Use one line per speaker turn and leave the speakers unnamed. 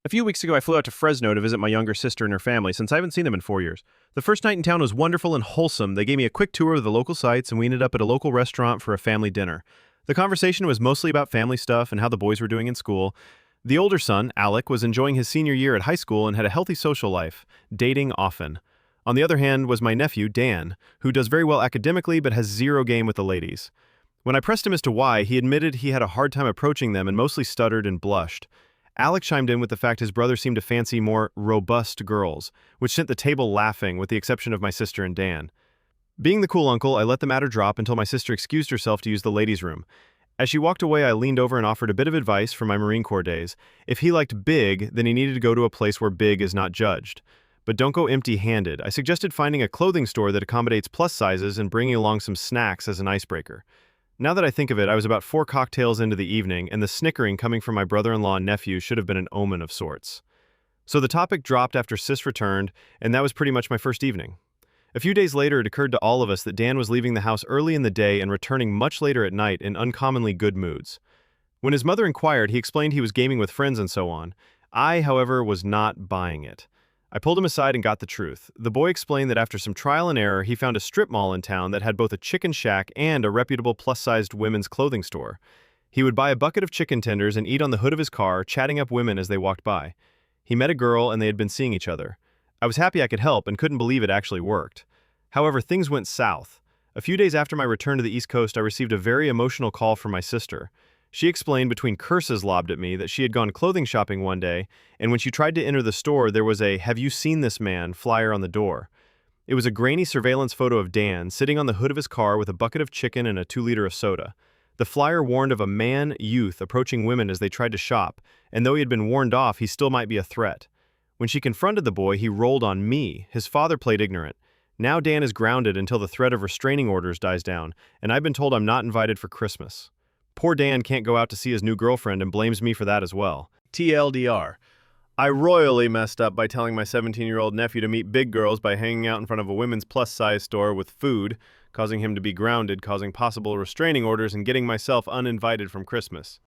A few weeks ago, I flew out to Fresno to visit my younger sister and her family since I haven't seen them in 4 years. The first night in town was wonderful and wholesome. They gave me a quick tour of the local sites, and we ended up at a local restaurant for a family dinner. The conversation was mostly about family stuff and how the boys were doing in school. The older son, Alec, was enjoying his senior year at high school and had a healthy social life, dating often. On the other hand was my nephew, Dan, who does very well academically but has zero game with the ladies. When I pressed him as to why, he admitted he had a hard time approaching them and mostly stuttered and blushed. Alec chimed in with the fact his brother seemed to fancy more robust girls, which sent the table laughing with the exception of my sister and Dan. Being the cool uncle, I let the matter drop until my sister excused herself to use the ladies' room. As she walked away, I leaned over and offered a bit of advice from my Marine Corps days. If he liked big, then he needed to go to a place where big is not judged. But don't go empty-handed. I suggested finding a clothing store that accommodates plus sizes and bringing along some snacks as an icebreaker. Now that I think of it, I was about 4 cocktails into the evening, and the snickering coming from my brother-in-law and nephew should have been an omen of sorts. So the topic dropped after Sis returned, and that was pretty much my first evening. A few days later, it occurred to all of us that Dan was leaving the house early in the day and returning much later at night in uncommonly good moods. When his mother inquired, he explained he was gaming with friends and so on. I, however, was not buying it. I pulled him aside and got the truth. The boy explained that after some trial and error, he found a strip mall in town that had both a chicken shack and a reputable plus-sized women's clothing store. He would buy a bucket of chicken tenders and eat on the hood of his car, chatting up women as they walked by. He met a girl and they had been seeing each other. I was happy I could help and couldn't believe it actually worked. However, things went south. A few days after my return to the East Coast, I received a very emotional call from my sister. She explained between curses lobbed at me that she had gone clothing shopping one day, and when she tried to enter the store, there was a "Have you seen this man?" flyer on the door. It was a grainy surveillance photo of Dan sitting on the hood of his car with a bucket of chicken and a 2-liter of soda. The flyer warned of a man-youth approaching women as they tried to shop, and though he had been warned off, he still might be a threat. When she confronted the boy, he rolled on me. His father played ignorant. Now Dan is grounded until the threat of restraining orders dies down, and I've been told I'm not invited for Christmas. Poor Dan can't go out to see his new girlfriend and blames me for that as well. TLDR. I royally messed up by telling my 17-year-old nephew to meet big girls by hanging out in front of a women's plus-size store with food, causing him to be grounded, causing possible restraining orders, and getting myself uninvited from Christmas.